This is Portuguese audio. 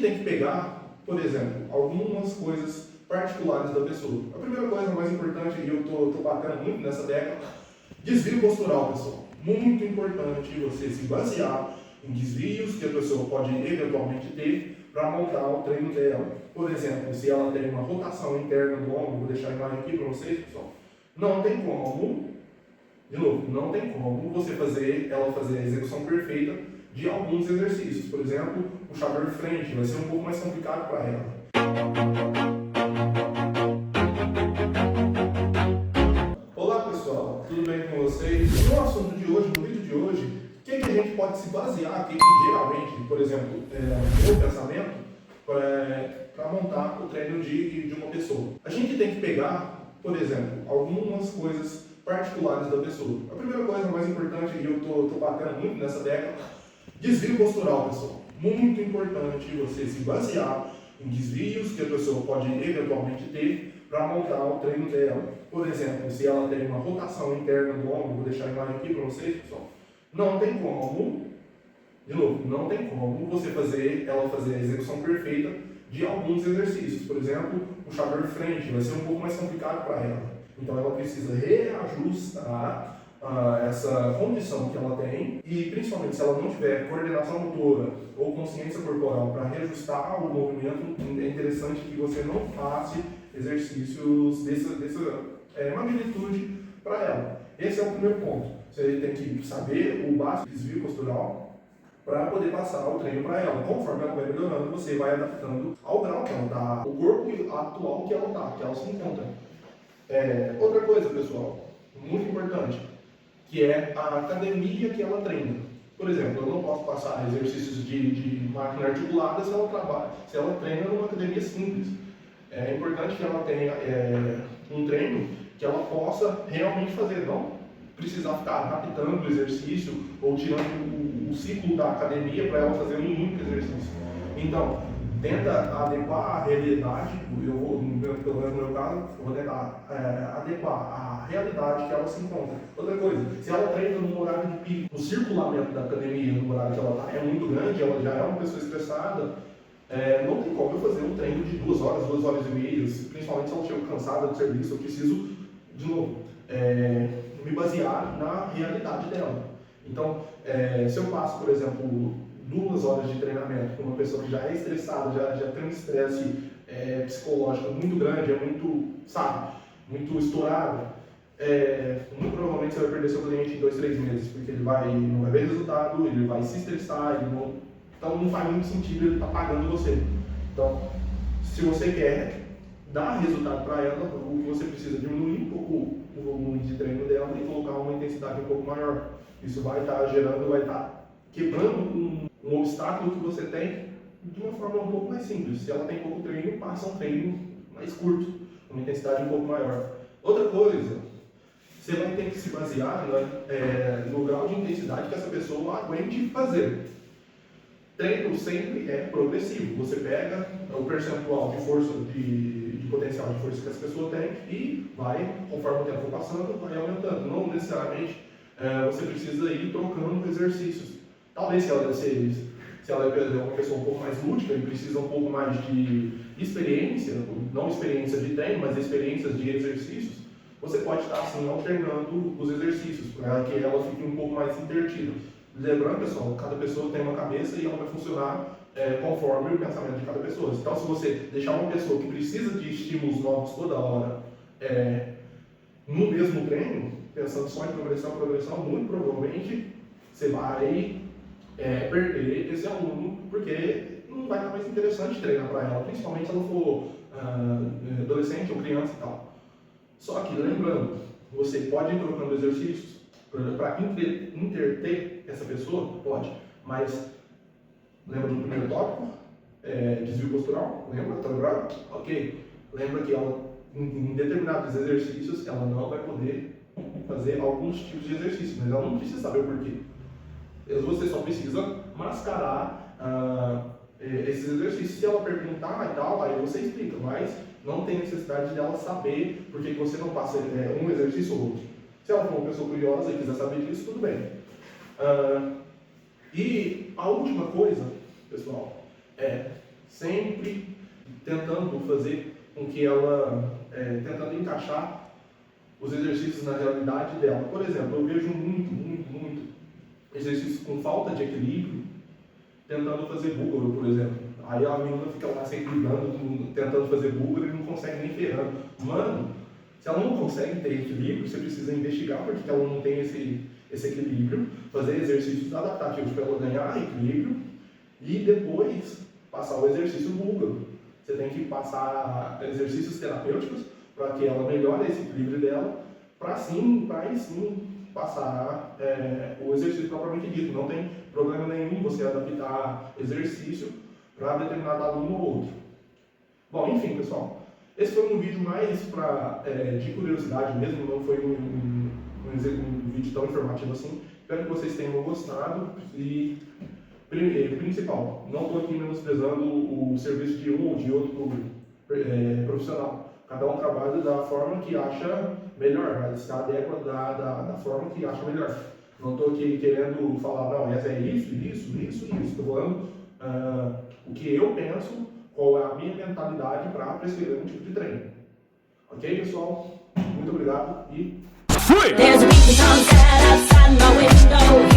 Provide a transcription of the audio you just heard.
tem que pegar, por exemplo, algumas coisas particulares da pessoa. A primeira coisa mais importante, e eu estou batendo muito nessa tecla, desvio postural, pessoal. Muito importante você se basear em desvios que a pessoa pode eventualmente ter para montar o treino dela. Por exemplo, se ela tem uma rotação interna do ombro, vou deixar a imagem aqui para vocês, pessoal. Não tem como, de novo, não tem como você ela fazer a execução perfeita de alguns exercícios. Por exemplo, puxador de frente, vai ser um pouco mais complicado para ela. Olá pessoal, tudo bem com vocês? No assunto de hoje, no vídeo de hoje, o que a gente pode se basear, que geralmente, por exemplo, no meu pensamento, para montar o treino de uma pessoa. A gente tem que pegar, por exemplo, algumas coisas particulares da pessoa. A primeira coisa mais importante, e eu estou batendo muito nessa tecla, desvio postural, pessoal. Muito importante você se basear em desvios que a pessoa pode eventualmente ter para montar o treino dela. Por exemplo, se ela tem uma rotação interna do ombro, vou deixar a imagem aqui para vocês, pessoal. Não tem como, de novo, não tem como ela fazer a execução perfeita de alguns exercícios. Por exemplo, puxador de frente, vai ser um pouco mais complicado para ela. Então ela precisa reajustar essa condição que ela tem e principalmente se ela não tiver coordenação motora ou consciência corporal para reajustar o movimento, é interessante que você não faça exercícios dessa magnitude para ela. Esse é o primeiro ponto. Você tem que saber o básico desvio postural para poder passar o treino para ela. Conforme ela vai melhorando, você vai adaptando ao grau que ela está, o corpo atual que ela está, que ela se encontra. Outra coisa, pessoal, muito importante, que é a academia que ela treina. Por exemplo, eu não posso passar exercícios de máquina articulada se ela treina numa academia simples. É importante que ela tenha um treino que ela possa realmente fazer, não precisar ficar adaptando o exercício ou tirando o ciclo da academia para ela fazer um único exercício. Então, tenta adequar a realidade, pelo menos no meu caso, eu vou tentar adequar a realidade que ela se encontra. Outra coisa, se ela treina num horário de pico, o circulamento da academia no horário que ela está é muito grande, ela já é uma pessoa estressada, não tem como eu fazer um treino de 2 horas, 2 horas e meia, principalmente se ela chega cansada do serviço, eu preciso, de novo, me basear na realidade dela. Então, se eu passo, por exemplo, 2 horas de treinamento com uma pessoa que já é estressada, já tem um estresse psicológico muito grande, muito estourado, muito provavelmente você vai perder seu cliente em 2, 3 meses, porque ele não vai ver resultado, ele vai se estressar, então não faz muito sentido ele estar pagando você. Então, se você quer dar resultado para ela, o que você precisa diminuir um pouco o volume de treino dela e colocar uma intensidade um pouco maior. Isso vai estar quebrando um obstáculo que você tem de uma forma um pouco mais simples. Se ela tem pouco treino, passa um treino mais curto, uma intensidade um pouco maior. Outra coisa, você vai ter que se basear no grau de intensidade que essa pessoa aguente fazer. Treino sempre é progressivo. Você pega o percentual de força, de potencial de força que essa pessoa tem e vai, conforme o tempo for passando, vai aumentando. Não necessariamente você precisa ir trocando exercícios. Talvez se ela é uma pessoa um pouco mais lúdica e precisa um pouco mais de experiência, não experiência de treino, mas experiências de exercícios, você pode estar assim alternando os exercícios para que ela fique um pouco mais intertida. Lembrando, pessoal, cada pessoa tem uma cabeça e ela vai funcionar conforme o pensamento de cada pessoa. Então, se você deixar uma pessoa que precisa de estímulos novos toda hora no mesmo treino, pensando só em progressão, muito provavelmente você vai perder esse aluno, porque não vai estar mais interessante treinar para ela, principalmente se ela for adolescente ou criança e tal. Só que, lembrando, você pode ir trocando exercícios para interter essa pessoa? Pode, mas lembra do primeiro tópico? Desvio postural? Lembra? Tá lembrado? Ok. Lembra que ela, em determinados exercícios, ela não vai poder fazer alguns tipos de exercícios, mas ela não precisa saber o porquê. Você só precisa mascarar esses exercícios. Se ela perguntar e tal, aí você explica, mas não tem necessidade dela saber por que você não passa um exercício ou outro. Se ela for uma pessoa curiosa e quiser saber disso, tudo bem. E a última coisa, pessoal, sempre tentando fazer com que ela, tentando encaixar os exercícios na realidade dela. Por exemplo, eu vejo muito exercício com falta de equilíbrio, tentando fazer búlgaro, por exemplo. Aí a menina fica lá se equilibrando, tentando fazer búlgaro e não consegue nem ferrando. Mano, se ela não consegue ter equilíbrio, você precisa investigar porque ela não tem esse equilíbrio, fazer exercícios adaptativos para ela ganhar equilíbrio e depois passar o exercício búlgaro. Você tem que passar exercícios terapêuticos para que ela melhore esse equilíbrio dela, para aí sim passar o exercício propriamente dito. Não tem problema nenhum você adaptar exercício para determinado aluno ou outro. Bom, enfim, pessoal, esse foi um vídeo mais de curiosidade mesmo, não foi um vídeo tão informativo assim. Espero que vocês tenham gostado e, principal, não estou aqui menosprezando o serviço de um ou de outro profissional. Cada um trabalha da forma que acha melhor, mas se adequa da forma que acha melhor. Não estou aqui querendo falar, não, essa é isso. Estou falando o que eu penso, qual é a minha mentalidade para prescrever um tipo de treino. Ok, pessoal? Muito obrigado e... Fui! There's a beat that comes out outside my window.